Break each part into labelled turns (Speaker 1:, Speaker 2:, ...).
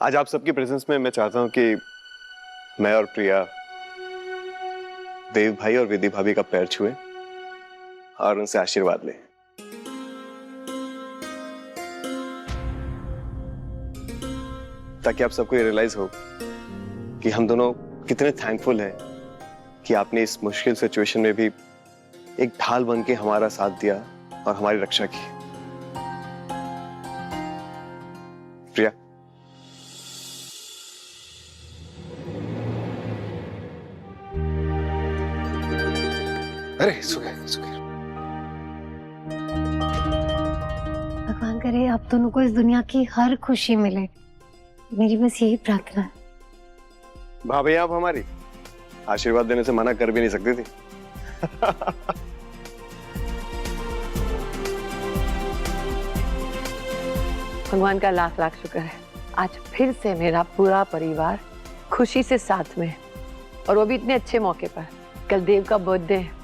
Speaker 1: आज आप सबकी प्रेजेंस में मैं चाहता हूं कि मैं और प्रिया देव भाई और विधि भाभी का पैर छुए और उनसे आशीर्वाद लें। ताकि आप सबको ये रियलाइज हो कि हम दोनों कितने थैंकफुल हैं कि आपने इस मुश्किल सिचुएशन में भी एक ढाल बन के हमारा साथ दिया और हमारी रक्षा की। प्रिया,
Speaker 2: अरे सुखे सुखे।
Speaker 3: भगवान करे आप दोनों को इस दुनिया की हर खुशी मिले, मेरी बस यही प्रार्थना है।
Speaker 1: भाभी आप हमारी आशीर्वाद देने से मना कर भी नहीं सकती थी।
Speaker 4: भगवान का लाख लाख शुक्र है, आज फिर से मेरा पूरा परिवार खुशी से साथ में है, और वो भी इतने अच्छे मौके पर। कल देव का बर्थडे है,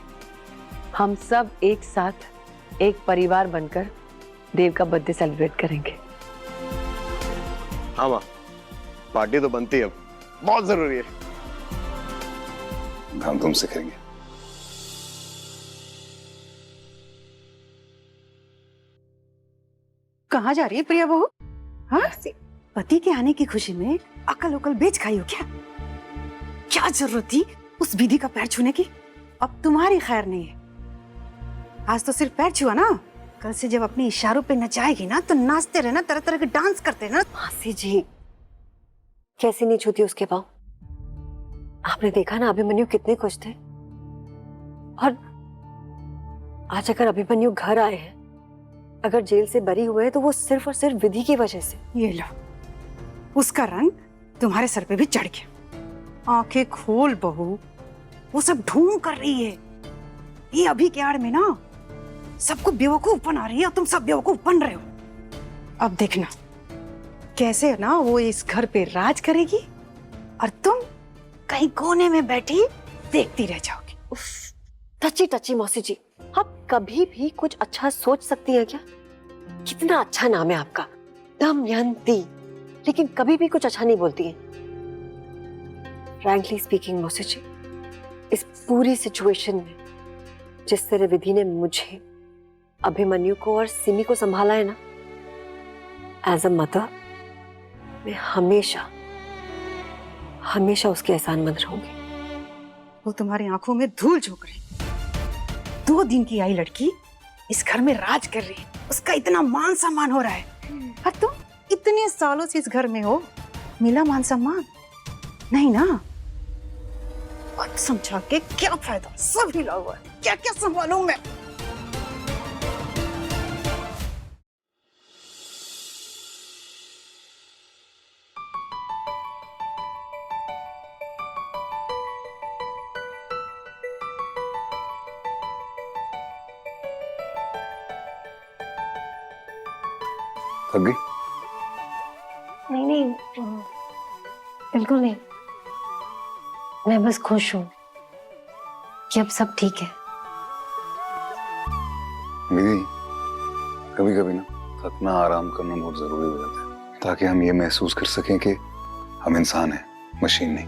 Speaker 4: हम सब एक साथ एक परिवार बनकर देव का बर्थडे सेलिब्रेट करेंगे।
Speaker 1: हाँ माँ, पार्टी तो बनती है, अब बहुत जरूरी है।
Speaker 2: हम तुमसे करेंगे।
Speaker 5: कहाँ जा रही है प्रिया बहू? हाँ, पति के आने की खुशी में अकल उकल बेच खाई हो क्या? क्या जरूरत थी उस विधि का पैर छूने की? अब तुम्हारी खैर नहीं है। आज तो सिर्फ पैर छुआ ना, कल से जब अपने इशारों पे नचाएगी ना तो नाचते रहना, तरह तरह के डांस करते रहना।
Speaker 3: मासी जी, कैसे नहीं छूती उसके पाँव? आपने देखा ना अभिमन्यु कितने खुश थे, और आज अगर अभिमन्यु घर आए हैं, अगर जेल से बरी हुए हैं, तो वो सिर्फ और सिर्फ विधि की वजह से।
Speaker 5: ये लो, उसका रंग तुम्हारे सर पे भी चढ़ गया। आंखें खोल बहू, वो सब ढूंढ कर रही है। ये अभी के आड़ में ना सबको बेवकूफ बना रही है और तुम सब बेवकूफ बन रहे हो। अब देखना कैसे ना वो इस घर पे राज करेगी और तुम कहीं कोने में बैठी देखती रह जाओगी।
Speaker 3: टची टची मौसी जी, आप कभी भी कुछ अच्छा सोच सकती हैं क्या? कितना अच्छा नाम है आपका, दमयंती, लेकिन कभी भी कुछ अच्छा नहीं बोलती हैं। फ्रैंकली स्पीकिंग मौसी जी, इस पूरी सिचुएशन में जिस तरह विधि ने मुझे, अभिमन्यु को और सिमी को संभाला है ना, एज अ मदर मैं हमेशा हमेशा उसके एहसानमंद रहूंगी।
Speaker 5: वो तुम्हारी आंखों में धूल झोंक रही। 2 दिन की आई लड़की इस घर में राज कर रही है, उसका इतना मान सम्मान हो रहा है, और तुम इतने सालों से इस घर में हो, मिला मान सम्मान नहीं ना? अब समझा के क्या फायदा, सब हिला हुआ है, क्या क्या संभालूं मैं?
Speaker 2: थक गई?
Speaker 3: नहीं नहीं, बिल्कुल नहीं। मैं बस खुश हूँ कि अब सब ठीक है।
Speaker 2: विधि, कभी कभी ना थकना, आराम करना बहुत जरूरी हो जाता है, ताकि हम ये महसूस कर सकें कि हम इंसान हैं, मशीन नहीं।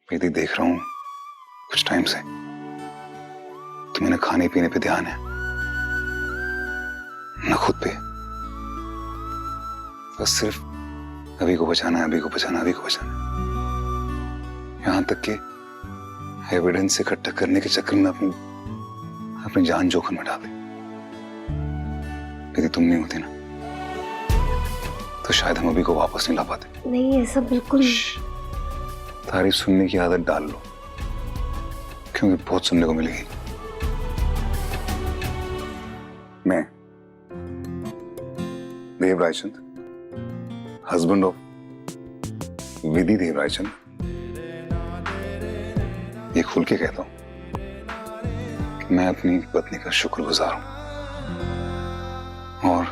Speaker 2: विधि, देख रहा हूं कुछ टाइम से तुम्हें ना खाने पीने पे ध्यान है, ना खुद पे। बस सिर्फ अभी को बचाना है, अभी को बचाना, अभी को बचाना है। यहां तक कि एविडेंस इकट्ठा करने के चक्कर में अपनी जान जोखिम में डाल दी। यदि तुम नहीं होती ना, तो शायद हम अभी को वापस नहीं ला पाते।
Speaker 3: नहीं, ऐसा बिल्कुल नहीं।
Speaker 2: तारीफ सुनने की आदत डाल लो, क्योंकि बहुत सुनने को मिलेगी। मैं देव रायचंद, हस्बैंड ऑफ विधि देव रायचंद, ये खुल के कहता हूं कि मैं अपनी पत्नी का शुक्रगुजार हूं और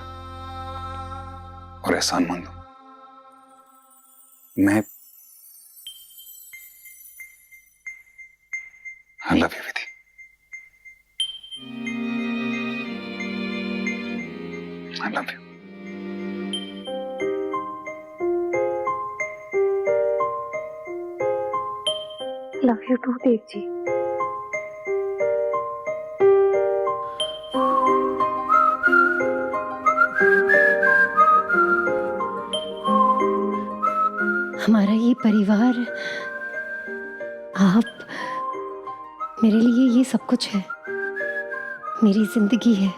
Speaker 2: एहसानमंद हूं। मैं I love you Vidhi. I love you.
Speaker 3: Love you too Dev ji. हमारा ये परिवार, आप मेरे लिए ये सब कुछ है, मेरी जिंदगी है।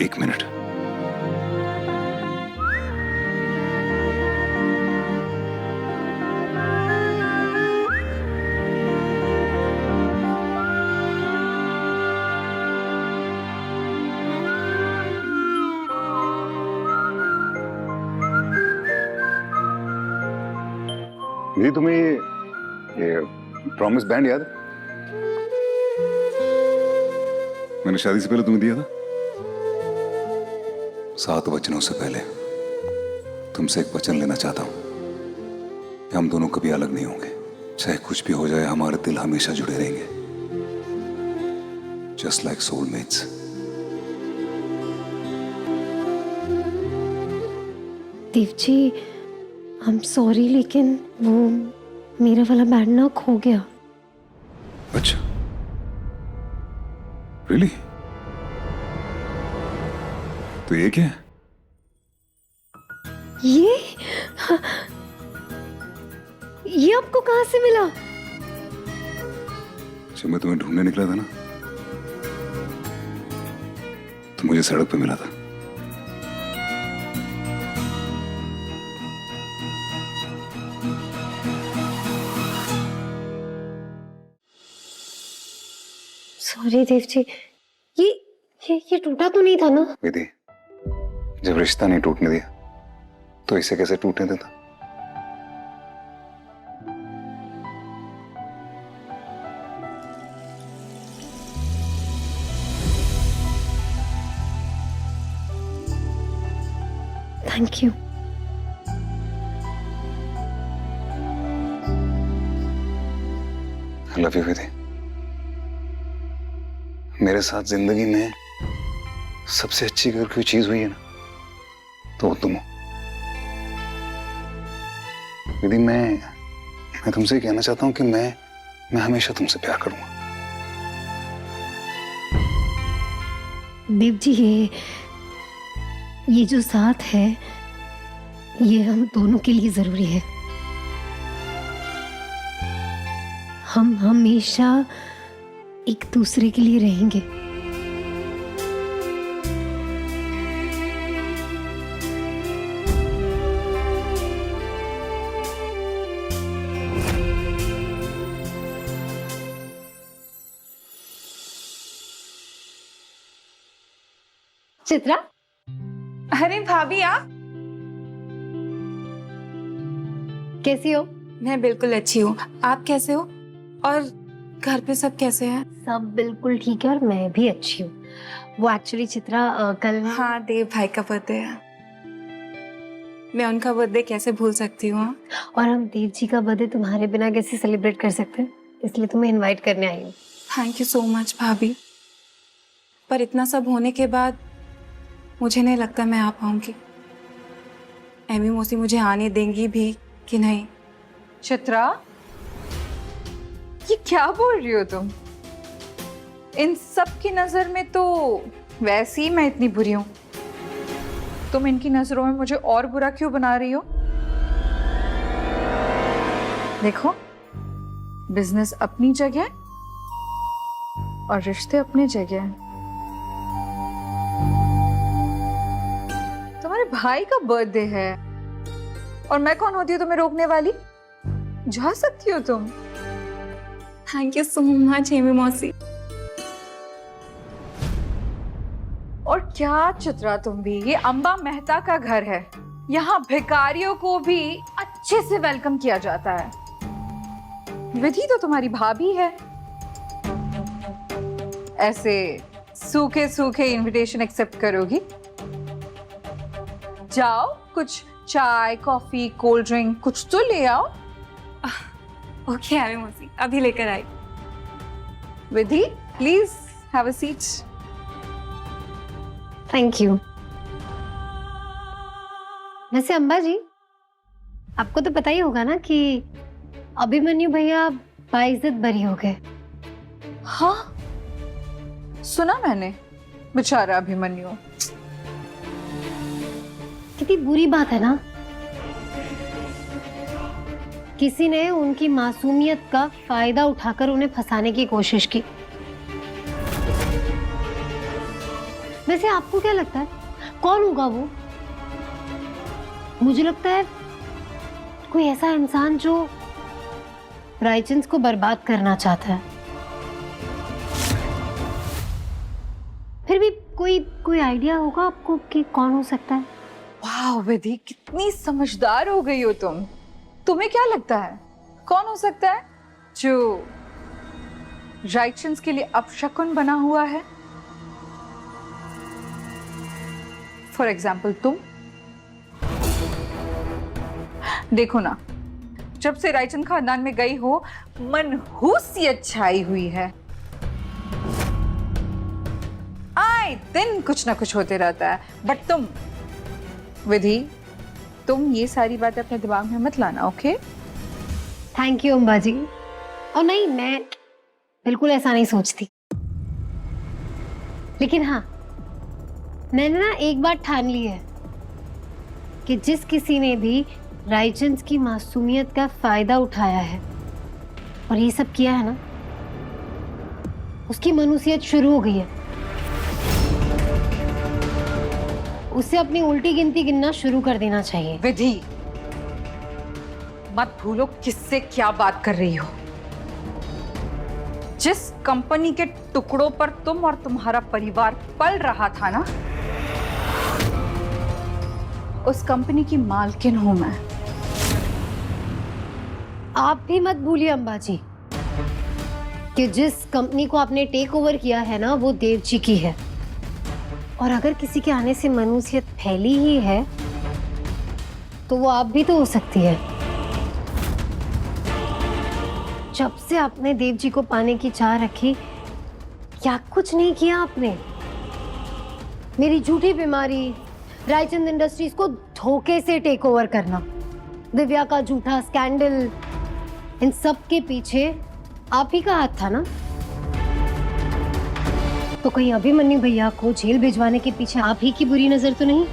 Speaker 2: एक मिनट। दीदी, तुम्हें ये प्रॉमिस बैंड याद है? मैंने शादी से पहले तुम्हें दिया था। 7 वचनों से पहले तुमसे एक वचन लेना चाहता हूं कि हम दोनों कभी अलग नहीं होंगे। चाहे कुछ भी हो जाए, हमारे दिल हमेशा जुड़े रहेंगे, just like soulmates.
Speaker 3: Dev ji, I am sorry, लेकिन वो मेरा वाला बैंड ना खो गया।
Speaker 2: अच्छा, रियली? तो ये क्या है?
Speaker 3: ये आपको कहां से मिला?
Speaker 2: जब मैं तुम्हें ढूंढने निकला था ना, तो मुझे सड़क पे मिला था।
Speaker 3: सॉरी देव जी, ये टूटा तो नहीं था ना?
Speaker 2: विधि, जब रिश्ता नहीं टूटने दिया तो इसे कैसे टूटने देता?
Speaker 3: Thank you.
Speaker 2: I love you Vidhi. मेरे साथ जिंदगी में सबसे अच्छी अगर कोई चीज हुई है ना, तो वो तुम हो। विधि, मैं तुमसे कहना चाहता हूं कि मैं हमेशा तुमसे प्यार करूंगा।
Speaker 3: देव जी, ये जो साथ है, ये हम दोनों के लिए जरूरी है। हम हमेशा एक दूसरे के लिए रहेंगे। चित्रा,
Speaker 6: अरे भाभी, आप
Speaker 3: कैसी हो?
Speaker 6: मैं बिल्कुल अच्छी हूँ। आप कैसे हो? और घर पे सब कैसे हैं?
Speaker 3: सब बिल्कुल ठीक है और मैं भी अच्छी हूँ। वो एक्चुअली चित्रा, कल
Speaker 6: हाँ, देव भाई का बर्थडे है। मैं उनका बर्थडे कैसे भूल सकती हूँ?
Speaker 3: और हम देव जी का बर्थडे तुम्हारे बिना कैसे सेलिब्रेट कर सकते हैं, इसलिए तुम्हें इनवाइट करने आई हूँ।
Speaker 6: थैंक यू सो मच भाभी, पर इतना सब होने के बाद मुझे नहीं लगता मैं आ पाऊंगी। एमी मौसी मुझे आने देंगी भी कि नहीं?
Speaker 7: चित्रा, ये क्या बोल रही हो तुम? इन सब की नजर में तो वैसे ही मैं इतनी बुरी हूं। तुम इनकी नजरों में मुझे और बुरा क्यों बना रही हो? देखो, बिजनेस अपनी जगह और रिश्ते अपनी जगह। तुम्हारे भाई का बर्थडे है और मैं कौन होती हूँ तुम्हें रोकने वाली? जा सकती हो तुम।
Speaker 6: Thank you so much Amy मौसी।
Speaker 7: और क्या चित्रा, तुम भी, ये अंबा मेहता का घर है, यहाँ भिखारियों को भी अच्छे से वेलकम किया जाता है। विधि तो तुम्हारी भाभी है, ऐसे सूखे सूखे इनविटेशन एक्सेप्ट करोगी? जाओ, कुछ चाय, कॉफी, कोल्ड ड्रिंक कुछ तो ले आओ।
Speaker 6: ओके एमी मौसी, अभी लेकर आई।
Speaker 7: Vidhi, please have a seat.
Speaker 3: Thank you. वैसे अम्बा जी, आपको तो पता ही होगा ना कि अभिमन्यु भैया बाइज्जत बरी हो गए।
Speaker 7: हाँ, सुना मैंने, बेचारा अभिमन्यु।
Speaker 3: कितनी बुरी बात है ना, किसी ने उनकी मासूमियत का फायदा उठाकर उन्हें फंसाने की कोशिश की। वैसे आपको क्या लगता है कौन होगा वो? मुझे लगता है कोई ऐसा इंसान जो रायचंद को बर्बाद करना चाहता है। फिर भी कोई आइडिया होगा आपको कि कौन हो सकता है?
Speaker 7: वाह विधि, कितनी समझदार हो गई हो तुम। तुम्हें क्या लगता है कौन हो सकता है जो रायचंद के लिए अपशकुन बना हुआ है? फॉर एग्जाम्पल तुम। देखो ना, जब से रायचंद खानदान में गई हो, मनहूसियत छाई हुई है। आए दिन कुछ ना कुछ होते रहता है। बट तुम विधि, तुम ये सारी बातें अपने दिमाग में मत लाना, ओके?
Speaker 3: थैंक यू अम्बा जी। और नहीं, मैं बिल्कुल ऐसा नहीं सोचती। लेकिन हाँ, मैंने ना एक बात ठान ली है कि जिस किसी ने भी रायचंद की मासूमियत का फायदा उठाया है और ये सब किया है ना, उसकी मनुष्यत शुरू हो गई है। उसे अपनी उल्टी गिनती गिनना शुरू कर देना चाहिए।
Speaker 7: विधि, मत भूलो किससे क्या बात कर रही हो। जिस कंपनी के टुकड़ों पर तुम और तुम्हारा परिवार पल रहा था ना, उस कंपनी की मालकिन हूं मैं।
Speaker 3: आप भी मत भूलिए अम्बा जी कि जिस कंपनी को आपने टेक ओवर किया है ना, वो देव जी की है। और अगर किसी के आने से मनुष्यत फैली ही है तो वो आप भी तो हो सकती है। जब से आपने देव जी को पाने की चाह रखी, क्या कुछ नहीं किया आपने। मेरी झूठी बीमारी, रायचंद इंडस्ट्रीज को धोखे से टेक ओवर करना, दिव्या का झूठा स्कैंडल, इन सब के पीछे आप ही का हाथ था ना। तो कहीं अभिमन्यु भैया को जेल भिजवाने के पीछे आप ही की बुरी नजर तो नहीं?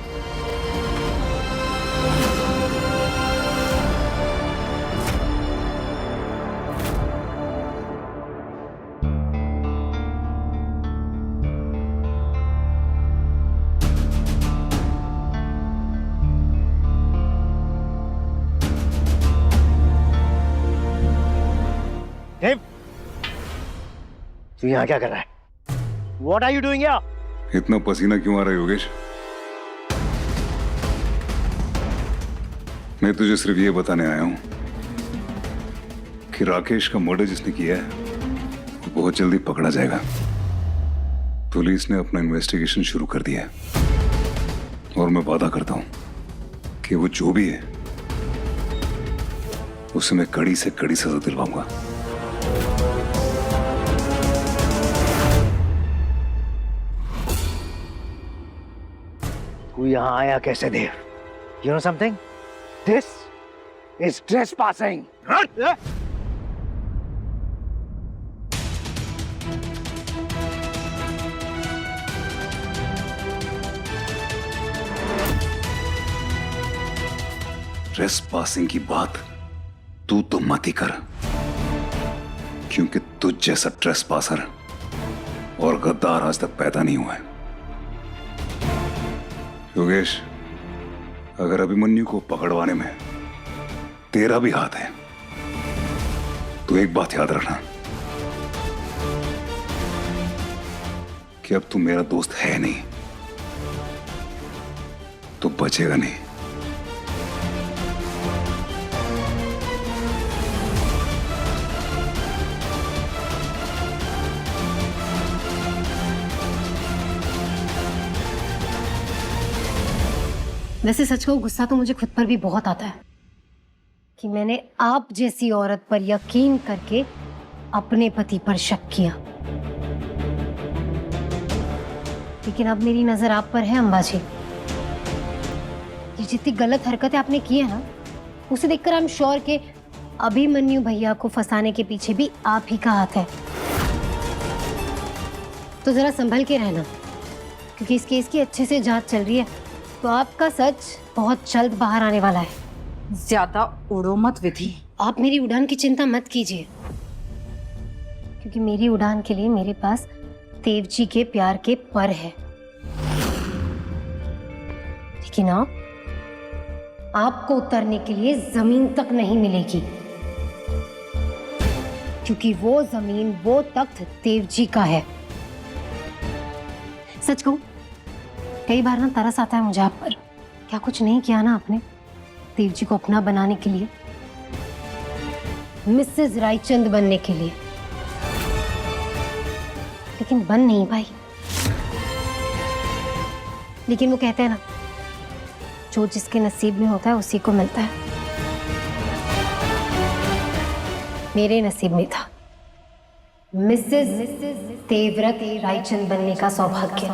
Speaker 8: देव, तू यहाँ क्या कर रहा है? What are you doing here?
Speaker 2: इतना पसीना क्यों आ रहा है योगेश? मैं तुझे सिर्फ ये बताने आया हूं कि राकेश का मर्डर जिसने किया है वो बहुत जल्दी पकड़ा जाएगा। पुलिस ने अपना इन्वेस्टिगेशन शुरू कर दिया है और मैं वादा करता हूं कि वो जो भी है उसे मैं कड़ी से कड़ी सजा दिलवाऊंगा।
Speaker 8: तू यहाँ आया कैसे देव? You know something? This is trespassing.
Speaker 2: Trespassing की बात तू तो मत ही कर, क्योंकि तुझ जैसा ट्रेसपासर और गद्दार आज तक पैदा नहीं हुआ है। योगेश, अगर अभिमन्यु को पकड़वाने में तेरा भी हाथ है तो एक बात याद रखना कि अब तू मेरा दोस्त है नहीं तो बचेगा नहीं।
Speaker 3: वैसे सच कहूं, गुस्सा तो मुझे खुद पर भी बहुत आता है कि मैंने आप जैसी औरत पर यकीन करके अपने पति पर शक किया।
Speaker 9: लेकिन अब मेरी नजर आप पर है अंबाजी। ये जितनी गलत हरकतें आपने की है ना, उसे देखकर आई एम श्योर कि अभिमन्यु भैया को फंसाने के पीछे भी आप ही का हाथ है। तो जरा संभल के रहना, क्योंकि इस केस की अच्छे से जांच चल रही है, तो आपका सच बहुत जल्द बाहर आने वाला है।
Speaker 7: ज्यादा उड़ो मत विधि।
Speaker 9: आप मेरी उड़ान की चिंता मत कीजिए, क्योंकि मेरी उड़ान के लिए मेरे पास देव जी के प्यार के पर है। लेकिन आपको उतरने के लिए जमीन तक नहीं मिलेगी, क्योंकि वो जमीन, वो तख्त देव जी का है। सच कहूं, कई बार ना तरस आता है मुझे आप पर। क्या कुछ नहीं किया ना आपने देव जी को अपना बनाने के लिए, मिसेस रायचंद बनने के लिए, लेकिन बन नहीं पाई। लेकिन वो कहते हैं ना, जो जिसके नसीब में होता है उसी को मिलता है। मेरे नसीब में था मिसेस देवव्रत रायचंद बनने का सौभाग्य।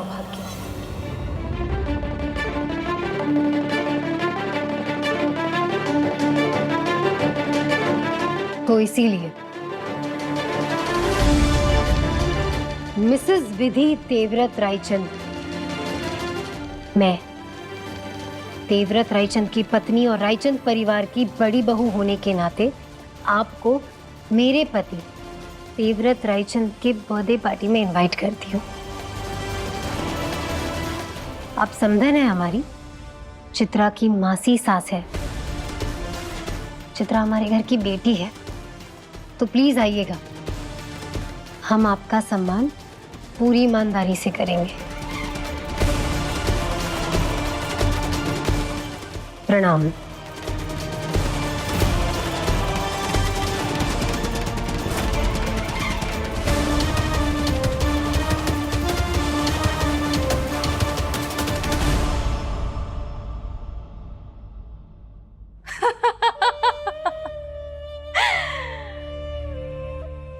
Speaker 9: तो इसीलिए मिसेस विधि देवव्रत रायचंद, मैं देवव्रत रायचंद की पत्नी और रायचंद परिवार की बड़ी बहू होने के नाते आपको मेरे पति देवव्रत रायचंद के बर्थडे पार्टी में इनवाइट करती हूँ। आप समधन है हमारी, चित्रा की मासी सास है। चित्रा हमारे घर की बेटी है, तो प्लीज आइएगा। हम आपका सम्मान पूरी ईमानदारी से करेंगे। प्रणाम।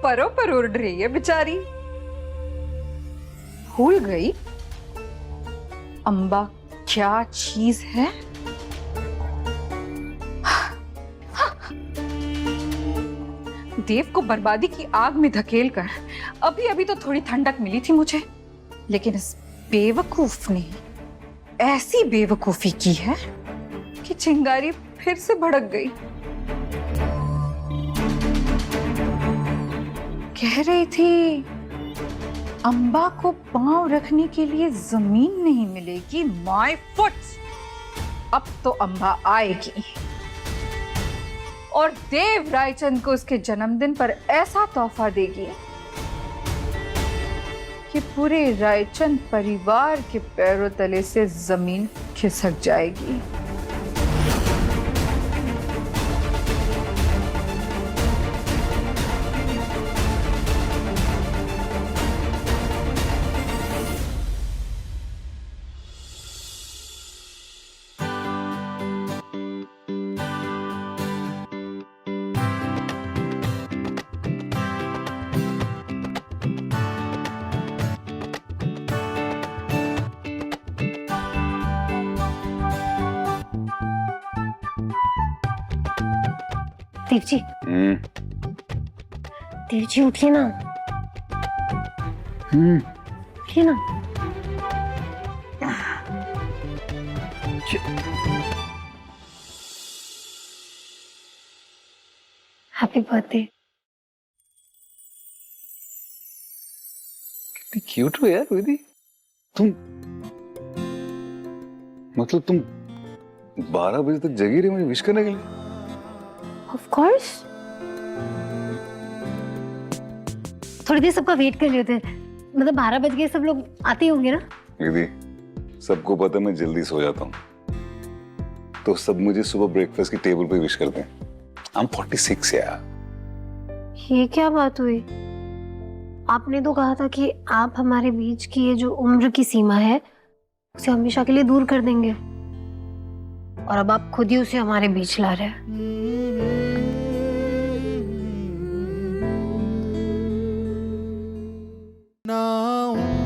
Speaker 7: परों पर उड़ रही है बेचारी। भूल गई अंबा क्या चीज है। देव को बर्बादी की आग में धकेलकर अभी अभी तो थोड़ी ठंडक मिली थी मुझे, लेकिन इस बेवकूफ ने ऐसी बेवकूफी की है कि चिंगारी फिर से भड़क गई। कह रही थी अंबा को पांव रखने के लिए जमीन नहीं मिलेगी, माय फुट। अब तो अंबा आएगी और देव रायचंद को उसके जन्मदिन पर ऐसा तोहफा देगी कि पूरे रायचंद परिवार के पैरों तले से जमीन खिसक जाएगी।
Speaker 9: देव जी, देव जी उठिए ना, उठिए ना। Happy birthday.
Speaker 2: कितनी क्यूट हो यार विधि तुम। मतलब तुम 12 बजे तक जगी रही मुझे विश करने के लिए?
Speaker 9: ऑफ कोर्स, थोड़ी देर सबका वेट कर रहे होते। मतलब 12 बज गए, सब लोग आते होंगे ना।
Speaker 2: दीदी सबको पता मैं जल्दी सो जाता हूँ, तो सब मुझे सुबह ब्रेकफास्ट की टेबल पे विश करते हैं। I'm 46 यार।
Speaker 9: ये क्या बात हुई? आपने तो कहा था कि आप हमारे बीच की ये जो उम्र की सीमा है उसे हमेशा के लिए दूर कर देंगे, और अब आप खुद ही उसे हमारे बीच ला रहे हैं।
Speaker 10: ना हूँ।